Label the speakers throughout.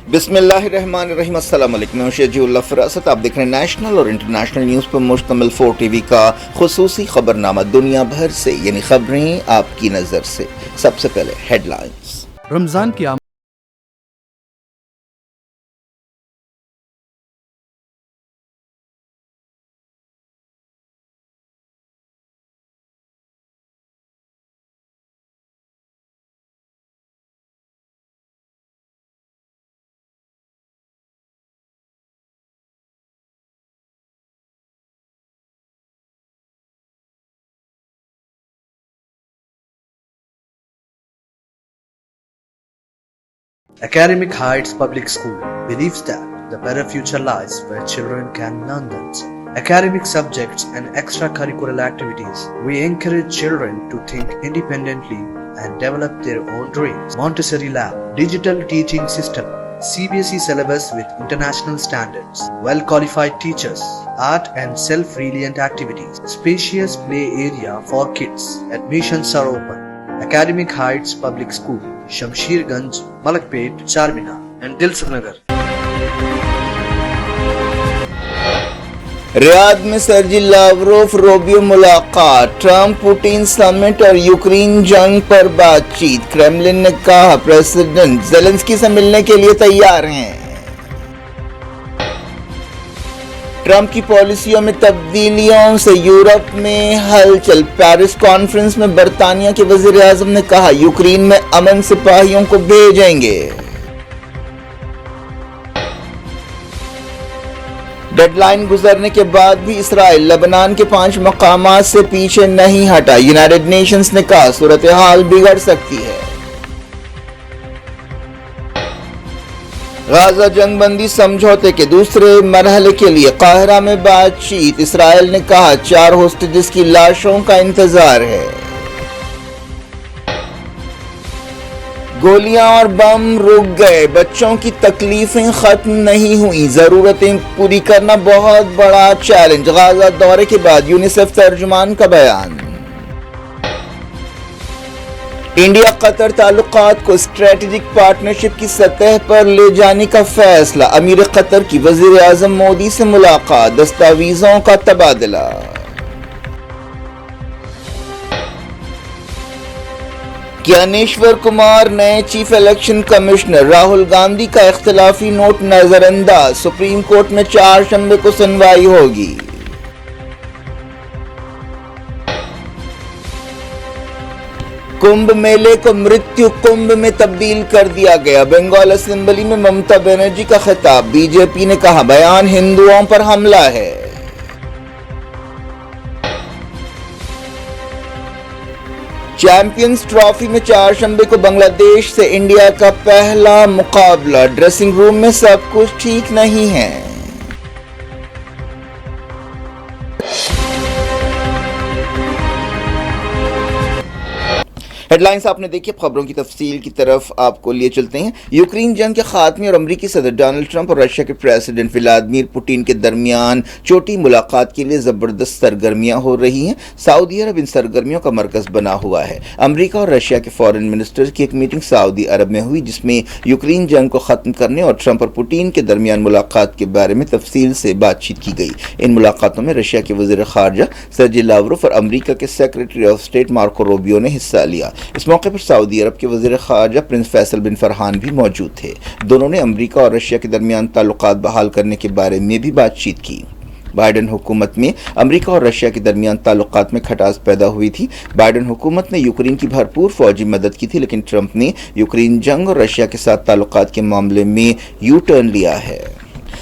Speaker 1: बिस्मिल्लाहिर्रहमानिर्रहीम। अस्सलाम वालेकुम। मैं शजीउल्लाह फरासत। आप देख रहे हैं नेशनल और इंटरनेशनल न्यूज़ पर मुश्तमिल 4 टीवी का खुसूसी खबरनामा दुनिया भर से, यानी खबरें आपकी नज़र से। सबसे पहले हेडलाइंस।
Speaker 2: रमजान की
Speaker 3: Academic Heights Public School believes that the better future lies where children can learn them. Academic subjects and extracurricular activities. We encourage children to think independently and develop their own dreams. Montessori Lab, digital teaching system, CBSE syllabus with international standards, well-qualified teachers, art and self-reliant activities, spacious play area for kids. Admissions are open. Academic Heights Public School, Shamsherganj, Malakpet, Charminar and Dilsukh Nagar.
Speaker 1: Riyadh में सर्जी Lavrov Rovio मुलाकात, Trump Putin summit और Ukraine जंग पर बातचीत। Kremlin ने कहा president Zelensky से मिलने के लिए तैयार हैं। ट्रंप की पॉलिसियों में तब्दीलियों से यूरोप में हलचल। पेरिस कॉन्फ्रेंस में बरतानिया के वजीर आजम ने कहा यूक्रेन में अमन सिपाहियों को भेजेंगे। डेडलाइन गुजरने के बाद भी इसराइल लेबनान के 5 मकामात से पीछे नहीं हटा। यूनाइटेड नेशंस ने कहा सूरत हाल बिगड़ सकती है। गाजा जंग बंदी समझौते के दूसरे मरहले के लिए काहिरा में बातचीत। इसराइल ने कहा 4 होस्टेजेस की लाशों का इंतजार है। गोलियां और बम रुक गए, बच्चों की तकलीफें खत्म नहीं हुई, जरूरतें पूरी करना बहुत बड़ा चैलेंज। गाजा दौरे के बाद यूनिसेफ तर्जुमान का बयान। इंडिया कतर ताल्लुकात को स्ट्रेटेजिक पार्टनरशिप की सतह पर ले जाने का फैसला। अमीर कतर की वजीर आजम मोदी से मुलाकात, दस्तावेजों का तबादला। ज्ञानेश्वर कुमार नए chief election commissioner. Rahul Gandhi का इख्तिलाफी नोट नजरअंदाज। सुप्रीम कोर्ट में 4 शंबे को सुनवाई होगी। कुंभ मेले को मृत्यु कुंभ में तब्दील कर दिया गया। बंगाल असेंबली में ममता बनर्जी का खिताब। बीजेपी ने कहा बयान हिंदुओं पर हमला है। चैंपियंस ट्रॉफी में 4 शंबे को बांग्लादेश से इंडिया का पहला मुकाबला। ड्रेसिंग रूम में सब कुछ ठीक नहीं है। हेडलाइंस आपने देखी। खबरों की तफसील की तरफ आपको लिए चलते हैं। यूक्रेन जंग के खात्मे और अमरीकी सदर डोनाल्ड ट्रंप और रशिया के प्रेसिडेंट व्लादिमीर पुतिन के दरमियान छोटी मुलाकात के लिए ज़बरदस्त सरगर्मियां हो रही हैं। सऊदी अरब इन सरगर्मियों का मरकज़ बना हुआ है। अमरीका और रशिया के फॉरेन मिनिस्टर्स की एक मीटिंग सऊदी अरब में हुई, जिसमें यूक्रेन जंग को ख़त्म करने और ट्रंप और पुतिन के दरमियान मुलाकात के बारे में तफसील से बातचीत की गई। इन मुलाकातों में रशिया के वज़ीर ख़ारजा सर्जी लावरोव और अमरीका के secretary of state Marco Rubio ने हिस्सा लिया। इस मौके पर सऊदी अरब के वज़ीर ख़ारजा प्रिंस फैसल बिन फरहान भी मौजूद थे। दोनों ने अमरीका और रशिया के दरमियान ताल्लुकात बहाल करने के बारे में भी बातचीत की। बाइडेन हुकूमत में अमरीका और रशिया के दरमियान ताल्लुकात में खटास पैदा हुई थी। बाइडेन हुकूमत ने यूक्रेन की भरपूर फौजी मदद की थी, लेकिन ट्रंप ने यूक्रेन जंग और रशिया के साथ ताल्लुकात के मामले में यू टर्न लिया है।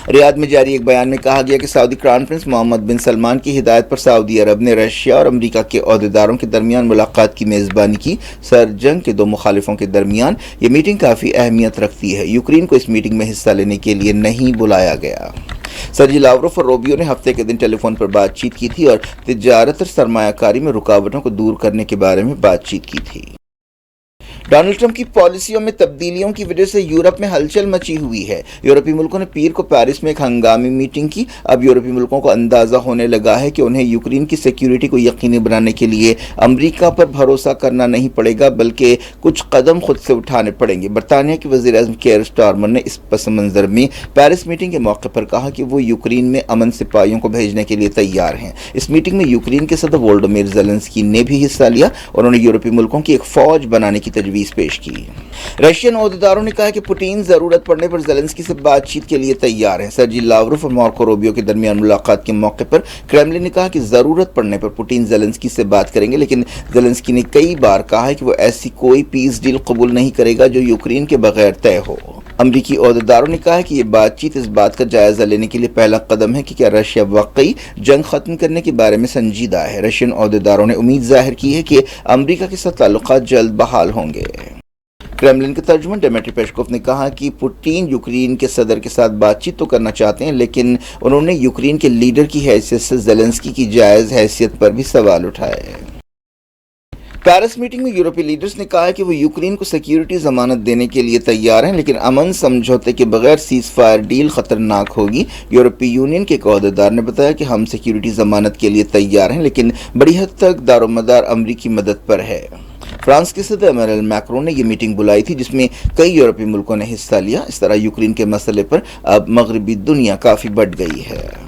Speaker 1: रियाद में जारी एक बयान में कहा गया कि सऊदी क्राउन प्रिंस मोहम्मद बिन सलमान की हिदायत पर सऊदी अरब ने रशिया और अमरीका के ओहदेदारों के दरमियान मुलाकात की मेज़बानी की। सर जंग के 2 मुखालिफों के दरमियान ये मीटिंग काफ़ी अहमियत रखती है। यूक्रेन को इस मीटिंग में हिस्सा लेने के लिए नहीं बुलाया गया। सर्जी लावरोव और रूबियो ने हफ्ते के दिन टेलीफोन पर बातचीत की थी और तिजारत और सरमायाकारी में रुकावटों को दूर करने के बारे में बातचीत की थी। डोनाल्ड ट्रंप की पॉलिसियों में तब्दीलियों की वजह से यूरोप में हलचल मची हुई है। यूरोपीय मुल्कों ने पीर को पेरिस में एक हंगामी मीटिंग की। अब यूरोपीय मुल्कों को अंदाजा होने लगा है कि उन्हें यूक्रेन की सिक्योरिटी को यकीनी बनाने के लिए अमेरिका पर भरोसा करना नहीं पड़ेगा, बल्कि कुछ कदम खुद से उठाने पड़ेंगे। बरतानिया के वज़ीर-ए-आज़म केयर स्टारमर ने इस पस मंज़र में पेरिस मीटिंग के मौके पर कहा कि वो यूक्रेन में अमन सिपाहियों को भेजने के लिए तैयार हैं। इस मीटिंग में यूक्रेन के सदर वोलोडिमीर ज़ेलेंस्की ने भी हिस्सा लिया और उन्होंने यूरोपीय मुल्कों की एक फौज बनाने की तजवीज़ पेश की। रशियन ओहदेदारों ने कहा कि पुतिन जरूरत पड़ने पर ज़ेलेंस्की से बातचीत के लिए तैयार हैं। सर्जी लावरोव और मार्को रूबियो के दरमियान मुलाकात के मौके पर क्रेमलिन ने कहा कि जरूरत पड़ने पर पुतिन ज़ेलेंस्की से बात करेंगे, लेकिन ज़ेलेंस्की ने कई बार कहा है कि वो ऐसी कोई पीस डील कबूल नहीं करेगा जो यूक्रेन के बगैर तय हो। अमरीकी ओहदेदारों ने कहा है कि ये बातचीत इस बात का जायजा लेने के लिए पहला कदम है कि क्या रशिया वाकई जंग खत्म करने के बारे में संजीदा है। रशियन ओहदेदारों ने उम्मीद जाहिर की है कि अमरीका के साथ ताल्लुकात जल्द बहाल होंगे। क्रेमलिन के तर्जुमान डिमिट्री पेस्कोव ने कहा कि पुतिन यूक्रेन के सदर के साथ बातचीत तो करना चाहते हैं, लेकिन उन्होंने यूक्रेन के लीडर की हैसियत से ज़ेलेंस्की की जायज़ हैसियत पर भी सवाल उठाए। पेरिस मीटिंग में यूरोपीय लीडर्स ने कहा है कि वो यूक्रेन को सिक्योरिटी जमानत देने के लिए तैयार हैं, लेकिन अमन समझौते के बगैर सीज फायर डील खतरनाक होगी। यूरोपीय यूनियन के एक ओहदेदार ने बताया कि हम सिक्योरिटी जमानत के लिए तैयार हैं, लेकिन बड़ी हद तक दारोमदार अमरीकी मदद पर है। फ्रांस के सदर इमैनुएल मैक्रों ने यह मीटिंग बुलाई थी, जिसमें कई यूरोपीय मुल्कों ने हिस्सा लिया। इस तरह यूक्रेन के मसले पर अब मगरबी दुनिया काफ़ी बढ़ गई है।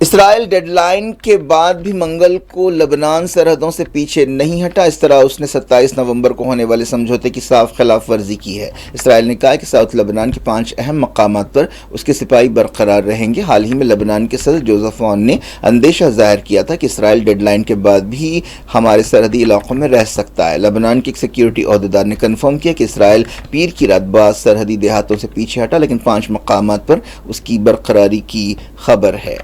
Speaker 1: इसराइल डेडलाइन के बाद भी मंगल को लबनान सरहदों से पीछे नहीं हटा। इस तरह उसने 27 नवंबर को होने वाले समझौते की साफ खिलाफ वर्जी की है। इसराइल ने कहा कि साउथ लबनान के 5 अहम मकामात पर उसके सिपाही बरकरार रहेंगे। हाल ही में लबनान के सदर जोसेफ ऑन ने अंदेशा जाहिर किया था कि इसराइल डेडलाइन के बाद भी हमारे सरहदी इलाकों में रह सकता है। लबनान के एक सिक्योरिटी ओहदेदार ने कन्फर्म किया कि इसराइल पीर की रात बाद सरहदी देहातों से पीछे हटा, लेकिन 5 मकामात पर उसकी बरकरारी की खबर है।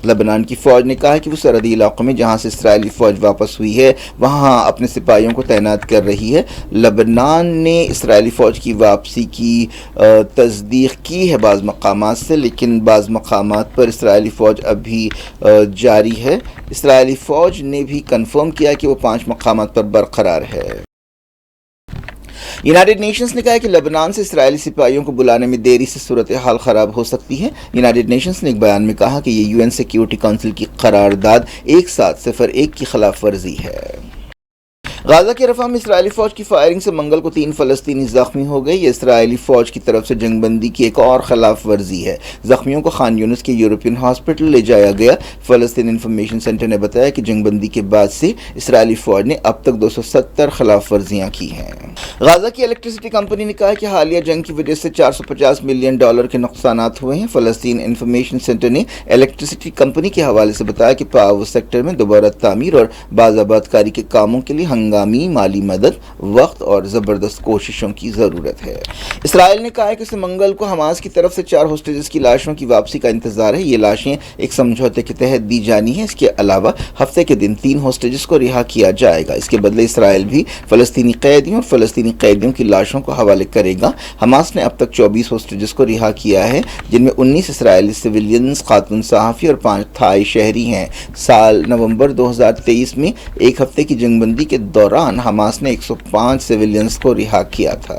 Speaker 1: लबनान की फौज ने कहा है कि वो सरहदी इलाकों में जहां से इसराइली फौज वापस हुई है वहां अपने सिपाहियों को तैनात कर रही है। लबनान ने इसराइली फौज की वापसी की तस्दीक की है बाज़ मकामात से, लेकिन बाज़ मकामात पर इसराइली फौज अभी जारी है। इसराइली फौज ने भी कन्फर्म किया कि वो 5 मकामात पर बरकरार है। यूनाइटेड नेशंस ने कहा है कि लबनान से इसराइली सिपाहियों को बुलाने में देरी से सूरत हाल ख़राब हो सकती है। यूनाइटेड नेशंस ने एक बयान में कहा कि ये यूएन सिक्योरिटी काउंसिल की करारदाद 1/1 की खिलाफ वर्जी है। गाजा के रफा में इसराइली फौज की फायरिंग से मंगल को 3 फलस्तीनी जख्मी हो गए। ये इसराइली फौज की तरफ से जंगबंदी की एक और खिलाफ वर्जी है। जख्मियों को खान यूनिस के यूरोपियन हॉस्पिटल ले जाया गया। फलस्तीन इंफॉर्मेशन सेंटर ने बताया कि जंगबंदी के बाद से इसराइली फौज ने अब तक 270 खिलाफ वर्जियाँ की हैं। गाजा की इलेक्ट्रिसिटी कंपनी ने कहा कि हालिया जंग की वजह से $450 मिलियन के नुकसानात हुए हैं। फलस्तीन इंफॉर्मेशन सेंटर ने इलेक्ट्रिसिटी कंपनी के हवाले से बताया कि पावर सेक्टर में दोबारा तामीर और बाज़ाबादकारी के कामों के लिए हंगामी माली मदद, वक्त और ज़बरदस्त कोशिशों की ज़रूरत है। इसराइल ने कहा है कि उसे मंगल को हमास की तरफ से 4 होस्टेजेस की लाशों की वापसी का इंतजार है। ये लाशें एक समझौते के तहत दी जानी है। इसके अलावा हफ्ते के दिन 3 होस्टेजेस को रिहा किया जाएगा। इसके बदले इसराइल भी फ़लस्तीनी कैदियों और फ़लस्तीनी कैदियों की लाशों को हवाले करेगा। हमास ने अब तक 24 होस्टेजेस को रिहा किया है, जिनमें 19 इसराइली सिविलियंस, खातून सहाफ़ी और 5 थाई शहरी हैं। साल नवंबर 2023 में एक हफ्ते की जंगबंदी के दौरान हमास ने 105 सिविलियंस को रिहा किया था।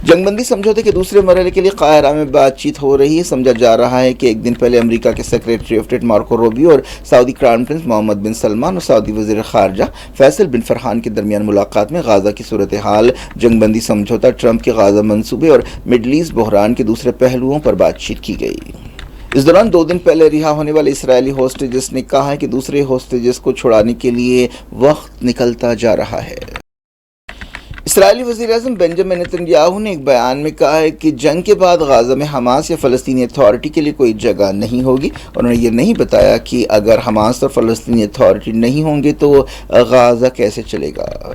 Speaker 1: जंगबंदी समझौते के दूसरे मरहले के लिए काहिरा में बातचीत हो रही है। समझा जा रहा है कि एक दिन पहले अमेरिका के secretary of state Marco Rubio और सऊदी क्राउन प्रिंस मोहम्मद बिन सलमान और सऊदी वज़ीर ख़ारजा फैसल बिन फरहान के दरमियान मुलाकात में गाजा की सूरत हाल, जंगबंदी समझौता, ट्रंप के गाजा मंसूबे और मिडल ईस्ट बहरान के दूसरे पहलुओं पर बातचीत की गई। इस दौरान 2 दिन पहले रिहा होने वाले इसराइली होस्टेजेस ने कहा है कि दूसरे होस्टेजेस को छुड़ाने के लिए वक्त निकलता जा रहा है। इसराइली वज़ीर-ए-आज़म बेंजामिन नेतन्याहू ने एक बयान में कहा है कि जंग के बाद गाजा में हमास या फ़लस्तीनी अथॉरिटी के लिए कोई जगह नहीं होगी। उन्होंने ये नहीं बताया कि अगर हमास और फ़लस्तीनी अथॉरिटी नहीं होंगे तो गाजा कैसे चलेगा।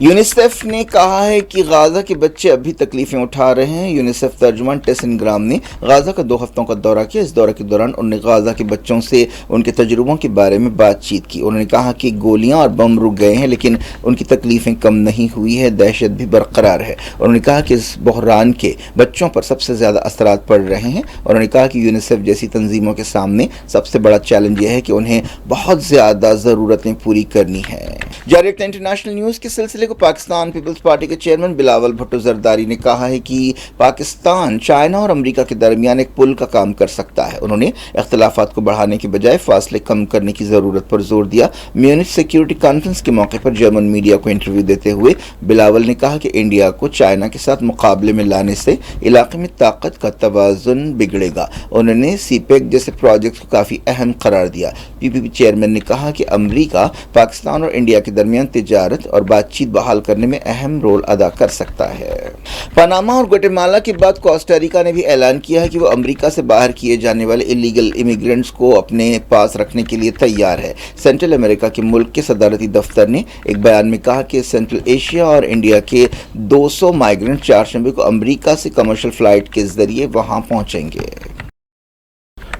Speaker 1: यूनिसेफ ने कहा है कि गाजा के बच्चे अभी तकलीफें उठा रहे हैं। यूनिसेफ तर्जुमान टेस इंग्राम ने गाजा का 2 हफ्तों का दौरा किया। इस दौरे के दौरान उन्होंने गाजा के बच्चों से उनके तजुर्बों के बारे में बातचीत की। उन्होंने कहा कि गोलियां और बम रुक गए हैं, लेकिन उनकी तकलीफें कम नहीं हुई है, दहशत भी बरकरार है। उन्होंने कहा कि इस बहरान के बच्चों पर सबसे ज़्यादा असरात पड़ रहे हैं। उन्होंने कहा कि यूनिसेफ जैसी तंजीमों के सामने सबसे बड़ा चैलेंज यह है कि उन्हें बहुत ज़्यादा ज़रूरतें पूरी करनी है। जारी इंटरनेशनल न्यूज़ के सिलसिले کو پاکستان پیپلز پارٹی کے چیئرمین بلاول بھٹو زرداری نے کہا ہے کہ پاکستان چائنا اور امریکہ کے درمیان ایک پل کا کام کر سکتا ہے. انہوں نے اختلافات کو بڑھانے کے بجائے فاصلے کم کرنے کی ضرورت پر زور دیا. میونخ سیکیورٹی کانفرنس کے موقع پر جرمن میڈیا کو انٹرویو دیتے ہوئے بلاول نے کہا کہ انڈیا کو چائنا کے ساتھ مقابلے میں لانے سے علاقے میں طاقت کا توازن بگڑے گا. انہوں نے سی پیک جیسے پروجیکٹ کو کافی اہم قرار دیا. پی پی پی چیئرمین نے کہا کہ امریکہ پاکستان اور انڈیا کے درمیان تجارت اور بات چیت بحال کرنے میں اہم رول ادا کر سکتا ہے. پاناما اور گواٹیمالا کے بعد کوسٹاریکا نے بھی اعلان کیا ہے کہ وہ امریکہ سے باہر کیے جانے والے الیگل امیگرینٹس کو اپنے پاس رکھنے کے لیے تیار ہے. سینٹرل امریکہ کے ملک کے صدارتی دفتر نے ایک بیان میں کہا کہ سینٹرل ایشیا اور انڈیا کے 200 مائیگرنٹ چہارشنبے کو امریکہ سے کمرشل فلائٹ کے ذریعے وہاں پہنچیں گے.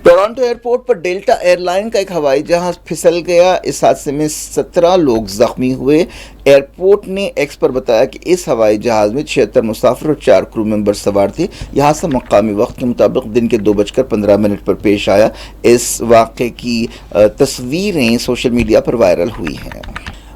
Speaker 1: ٹورانٹو ایئرپورٹ پر ڈیلٹا ایئر لائن کا ایک ہوائی جہاز پھسل گیا. اس حادثے میں 17 لوگ زخمی ہوئے. ایئرپورٹ نے ایکس پر بتایا کہ اس ہوائی جہاز میں 76 مسافر اور 4 کرو ممبر سوار تھے. یہ حادثہ مقامی وقت کے مطابق دن کے 2:15 پر پیش آیا. اس واقعے کی تصویریں سوشل میڈیا پر وائرل ہوئی ہیں.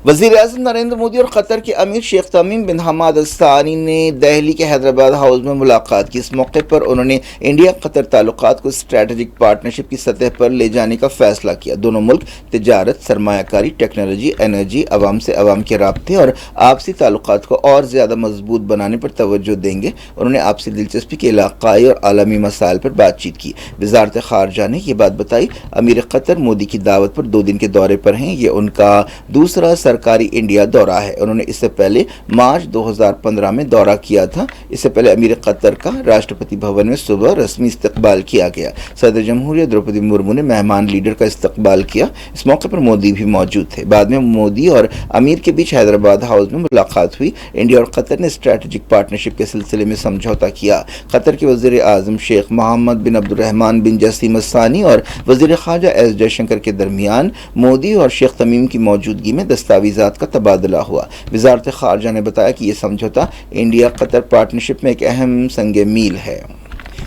Speaker 1: وزیر اعظم نریندر مودی اور قطر کے امیر شیخ تمیم بن حماد الثانی نے دہلی کے حیدرآباد ہاؤس میں ملاقات کی. اس موقع پر انہوں نے انڈیا قطر تعلقات کو اسٹریٹجک پارٹنرشپ کی سطح پر لے جانے کا فیصلہ کیا. دونوں ملک تجارت، سرمایہ کاری، ٹیکنالوجی، انرجی، عوام سے عوام کے رابطے اور آپسی تعلقات کو اور زیادہ مضبوط بنانے پر توجہ دیں گے. انہوں نے آپسی دلچسپی کے علاقائی اور عالمی مسائل پر بات چیت کی. وزارت خارجہ نے یہ بات بتائی. امیر قطر مودی کی دعوت پر 2 دن کے دورے پر ہیں. یہ ان کا دوسرا سرکاری انڈیا دورہ ہے. انہوں نے اس سے پہلے مارچ 2015 میں دورہ کیا تھا. اس سے پہلے امیر قطر کا راشٹرپتی بھون میں صبح رسمی استقبال کیا گیا. صدر جمہوریہ دروپدی مرمو نے مہمان لیڈر کا استقبال کیا. اس موقع پر مودی بھی موجود تھے. بعد میں مودی اور امیر کے بیچ حیدرآباد ہاؤس میں ملاقات ہوئی. انڈیا اور قطر نے اسٹریٹجک پارٹنرشپ کے سلسلے میں سمجھوتا کیا. قطر کے وزیر اعظم شیخ محمد بن عبد الرحمن بن جسیم الثانی اور وزیر خارجہ ایس جے شنکر کے درمیان مودی اور شیخ تمیم کی موجودگی میں دستاویزات کا تبادلہ ہوا. وزارت خارجہ نے بتایا کہ یہ سمجھوتا انڈیا قطر پارٹنرشپ میں ایک اہم سنگ میل ہے.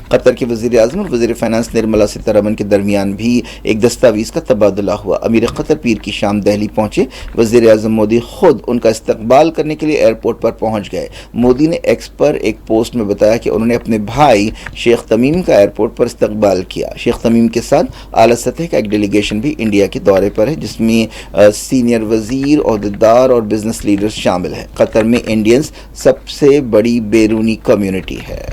Speaker 1: قطر کے وزیر اعظم اور وزیر فائنانس نرملا سیتارمن کے درمیان بھی ایک دستاویز کا تبادلہ ہوا. امیر قطر پیر کی شام دہلی پہنچے. وزیر اعظم مودی خود ان کا استقبال کرنے کے لیے ایئرپورٹ پر پہنچ گئے. مودی نے ایکس پر ایک پوسٹ میں بتایا کہ انہوں نے اپنے بھائی شیخ تمیم کا ایئرپورٹ پر استقبال کیا. شیخ تمیم کے ساتھ اعلیٰ سطح کا ایک ڈیلیگیشن بھی انڈیا کے دورے پر ہے جس میں سینئر وزیر، عہدیدار اور بزنس لیڈرز شامل ہیں. قطر میں انڈینز سب سے بڑی بیرونی کمیونٹی ہے.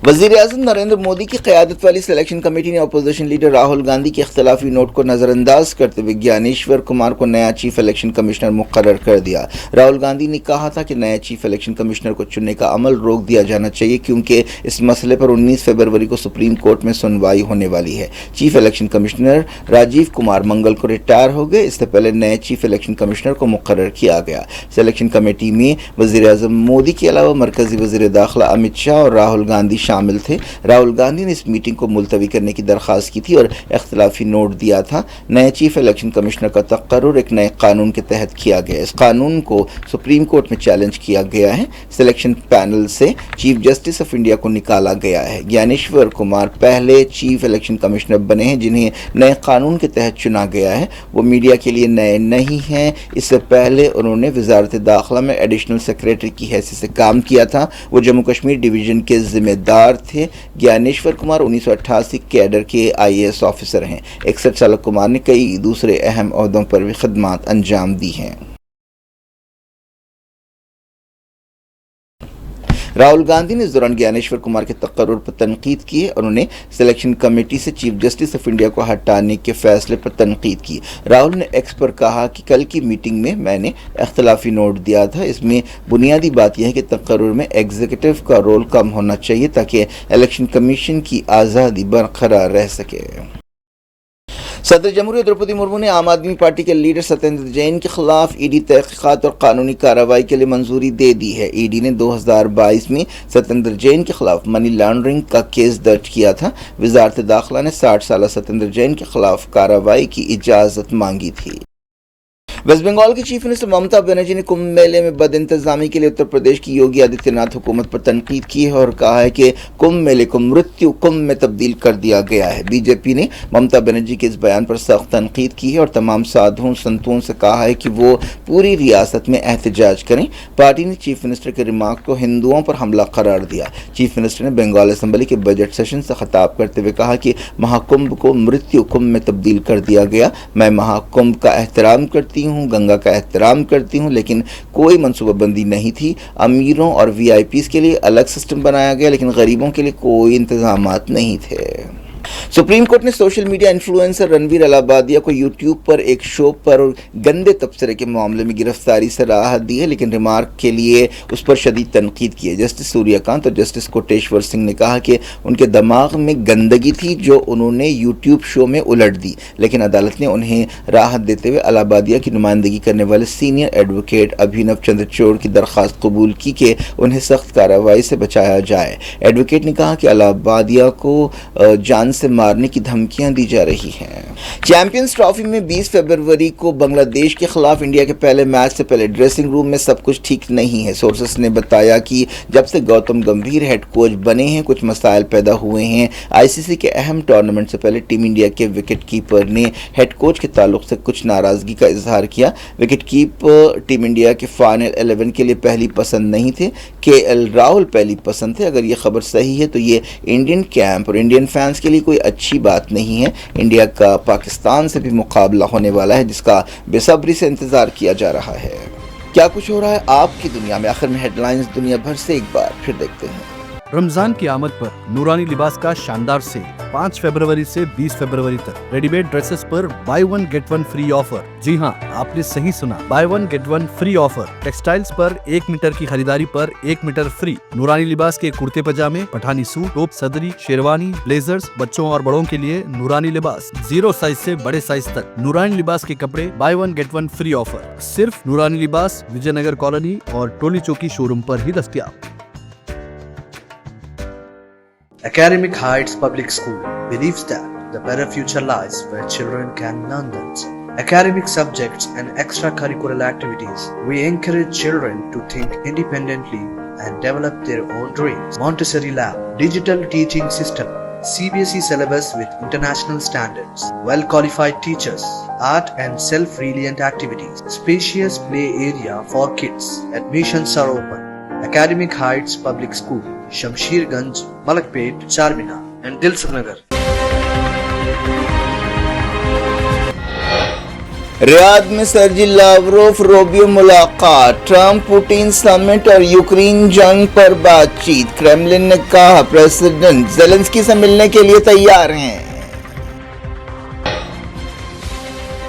Speaker 1: وزیر اعظم نریندر مودی کی قیادت والی سلیکشن کمیٹی نے اپوزیشن لیڈر راہل گاندھی کے اختلافی نوٹ کو نظر انداز کرتے ہوئے گیانیشور کمار کو نیا چیف الیکشن کمشنر مقرر کر دیا. راہل گاندھی نے کہا تھا کہ نئے چیف الیکشن کمشنر کو چننے کا عمل روک دیا جانا چاہیے کیونکہ اس مسئلے پر 19 فروری کو سپریم کورٹ میں سنوائی ہونے والی ہے. Chief election commissioner Rajiv Kumar منگل کو ریٹائر ہو گئے. اس سے پہلے نئے چیف الیکشن کمشنر کو مقرر کیا گیا. سلیکشن کمیٹی میں وزیر اعظم مودی کے علاوہ مرکزی وزیر داخلہ امت شاہ اور راہل گاندھی شامل تھے. راہل گاندھی نے اس میٹنگ کو ملتوی کرنے کی درخواست کی تھی اور اختلافی نوٹ دیا تھا. نئے چیف الیکشن کمشنر کا تقرر ایک نئے قانون کے تحت کیا گیا. اس قانون کو سپریم کورٹ میں چیلنج کیا گیا ہے. سلیکشن پینل سے چیف جسٹس آف انڈیا کو نکالا گیا ہے. گیانیشور کمار پہلے چیف الیکشن کمشنر بنے ہیں جنہیں نئے قانون کے تحت چنا گیا ہے. وہ میڈیا کے لیے نئے نہیں ہیں. اس سے پہلے انہوں نے وزارت داخلہ میں ایڈیشنل سیکریٹری کی حیثیت سے کام کیا تھا. وہ جموں کشمیر ڈویژن کے ذمہ دار تھے. گیانیشور کمار 1988 کیڈر کے IAS آفیسر ہیں. 61 سالہ کمار نے کئی دوسرے اہم عہدوں پر بھی خدمات انجام دی ہیں. راہل گاندھی نے اس دوران گیانیشور کمار کے تقرر پر تنقید کی ہے. انہوں نے سلیکشن کمیٹی سے چیف جسٹس آف انڈیا کو ہٹانے کے فیصلے پر تنقید کی. راہل نے ایکس پر کہا کہ کل کی میٹنگ میں نے اختلافی نوٹ دیا تھا. اس میں بنیادی بات یہ ہے کہ تقرر میں ایگزیکٹو کا رول کم ہونا چاہیے تاکہ الیکشن کمیشن کی آزادی برقرار رہ سکے. صدر جمہوریہ دروپدی مرمو نے عام آدمی پارٹی کے لیڈر ستیندر جین کے خلاف ED تحقیقات اور قانونی کارروائی کے لیے منظوری دے دی ہے. ED نے 2022 میں ستیندر جین کے خلاف منی لانڈرنگ کا کیس درج کیا تھا. وزارت داخلہ نے 60 سالہ ستیندر جین کے خلاف کارروائی کی اجازت مانگی تھی. वेस्ट बंगाल की चीफ मिनिस्टर ममता बनर्जी ने कुंभ मेले में बदइंतजामी के लिए उत्तर प्रदेश की योगी आदित्यनाथ हुकूमत पर तनकीद की है और कहा है कि कुंभ मेले को मृत्यु कुंभ में तब्दील कर दिया गया है। बीजेपी ने ममता बनर्जी के इस बयान पर सख्त तनकीद की है और तमाम साधुओं संतों से कहा है कि वो पूरी रियासत में एहतजाज करें। पार्टी ने चीफ मिनिस्टर के रिमार्क को हिंदुओं पर हमला करार दिया। चीफ मिनिस्टर ने बंगाल असेंबली के बजट सेशन से खिताब करते हुए कहा कि महाकुंभ को मृत्यु कुंभ में तब्दील कर दिया गया। मैं महाकुंभ का एहतराम करती हूँ, गंगा का एहतराम करती हूँ, लेकिन कोई मनसूबाबंदी नहीं थी। अमीरों और वीआईपीज़ के लिए अलग सिस्टम बनाया गया, लेकिन गरीबों के लिए कोई इंतजामात नहीं थे। सुप्रीम कोर्ट ने social media influencer Ranveer Allahbadia को यूट्यूब पर एक शो पर गंदे तबसरे के मामले में गिरफ्तारी से राहत दी है, लेकिन रिमार्क के लिए उस पर शदीद तनकीद की है। जस्टिस सूर्यकांत और जस्टिस कोटेश्वर सिंह ने कहा कि उनके दिमाग में गंदगी थी जो उन्होंने यूट्यूब शो में उलट दी, लेकिन अदालत ने उन्हें राहत देते हुए अलाहाबादिया की नुमाइंदगी करने वाले सीनियर एडवोकेट अभिनव चंद्रचूड़ की दरख्वास्त कबूल की कि उन्हें सख्त कार्रवाई से बचाया जाए। एडवोकेट ने कहा कि अलाहाबादिया को जान से मारने की धमकियां दी जा रही हैं। चैंपियंस ट्रॉफी में 20 फरवरी को बांग्लादेश के खिलाफ इंडिया के पहले मैच से पहले ड्रेसिंग रूम में सब कुछ ठीक नहीं है। सोर्सेस ने बताया कि जब से गौतम गंभीर हेड कोच बने हैं कुछ मसाइल पैदा हुए हैं। आईसीसी के अहम टूर्नामेंट से पहले टीम इंडिया के विकेट कीपर ने हेड कोच के ताल्लुक से कुछ नाराजगी का इजहार किया। विकेट कीपर टीम इंडिया के फाइनल 11 के लिए पहली पसंद नहीं थे। केएल राहुल पहली पसंद थे। अगर ये खबर सही है तो ये इंडियन कैंप और इंडियन फैंस के लिए कोई अच्छी बात नहीं है। इंडिया का पाकिस्तान से भी मुकाबला होने वाला है जिसका बेसब्री से इंतजार किया जा रहा है। क्या कुछ हो रहा है आपकी दुनिया में, आखिर में हेडलाइंस दुनिया भर से एक बार फिर देखते हैं।
Speaker 2: रमजान की आमद पर नूरानी लिबास का शानदार सेल 5 फरवरी से 20 फरवरी तक। रेडीमेड ड्रेसेस पर buy one get one free offer. जी हाँ, आपने सही सुना, buy one get one free offer. Textiles पर 1 मीटर की खरीदारी पर 1 मीटर फ्री। नूरानी लिबास के कुर्ते पजामे, पठानी सूट, टॉप, सदरी, शेरवानी, ब्लेजर्स, बच्चों और बड़ों के लिए नूरानी लिबास 0 साइज से बड़े साइज तक। नूरानी लिबास के कपड़े bye one get one free offer सिर्फ नूरानी लिबास, विजयनगर कॉलोनी और टोली चौकी शोरूम पर ही दस्तयाब।
Speaker 3: Academic Heights Public School believes that the better future lies where children can learn them. Academic subjects and extracurricular activities. We encourage children to think independently and develop their own dreams. Montessori Lab, digital teaching system, CBSE syllabus with international standards, well-qualified teachers, art and self-reliant activities, spacious play area for kids. Admissions are open. Academic Heights Public School, Shamsherganj, Malakpet, Charminar and Dilsukhnagar.
Speaker 1: Riyadh में सर्जी Lavrov Rovio मुलाकात, Trump Putin summit और Ukraine जंग पर बातचीत। Kremlin ने कहा president Zelensky से मिलने के लिए तैयार हैं।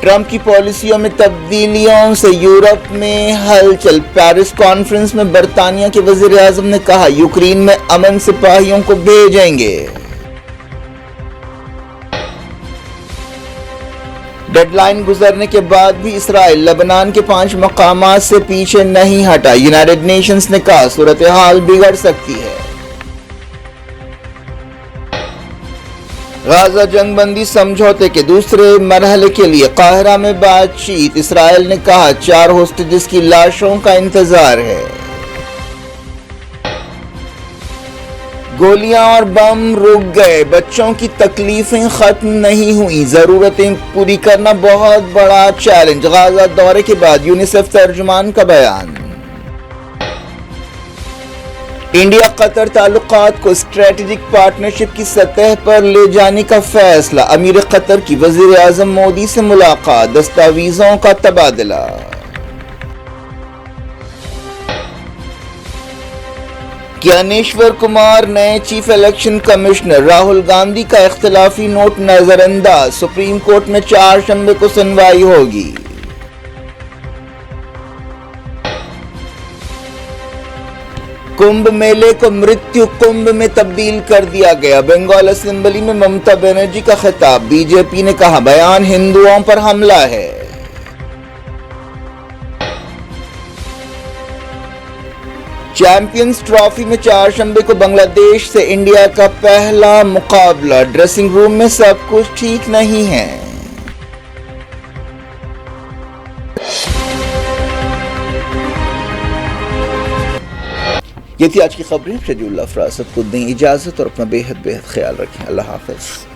Speaker 1: ट्रंप की पॉलिसियों में तब्दीलियों से यूरोप में हलचल। पेरिस कॉन्फ्रेंस में बरतानिया के वजीर आजम ने कहा यूक्रेन में अमन सिपाहियों को भेजेंगे। डेडलाइन गुजरने के बाद भी इसराइल लेबनान के 5 मकामात से पीछे नहीं हटा। यूनाइटेड नेशंस ने कहा सूरत हाल बिगड़ सकती है। गाजा जंगबंदी समझौते के दूसरे मरहले के लिए काहिरा में बातचीत। इसराइल ने कहा 4 होस्टेजेस की लाशों का इंतजार है। गोलियां और बम रुक गए, बच्चों की तकलीफें खत्म नहीं हुई, जरूरतें पूरी करना बहुत बड़ा चैलेंज। गाजा दौरे के बाद यूनिसेफ तर्जुमान का बयान। इंडिया कतर ताल्लुकात को स्ट्रेटेजिक पार्टनरशिप की सतह पर ले जाने का फैसला। अमीर कतर की वजीर आजम मोदी से मुलाकात, दस्तावेजों का तबादला। ज्ञानेश्वर कुमार नए chief election commissioner. Rahul Gandhi का इख्तिलाफी नोट नजरअंदाज। सुप्रीम कोर्ट में 4 शंबे को सुनवाई होगी। कुंभ मेले को मृत्यु कुंभ में तब्दील कर दिया गया। बंगाल असेंबली में ममता बनर्जी का खिताब। बीजेपी ने कहा बयान हिंदुओं पर हमला है। चैंपियंस ट्रॉफी में 4 शंबे को बांग्लादेश से इंडिया का पहला मुकाबला। ड्रेसिंग रूम में सब कुछ ठीक नहीं है। یہ تھی آج کی خبریں. شجی اللہ فراست کو دیں اجازت اور اپنا بے حد خیال رکھیں. اللہ حافظ.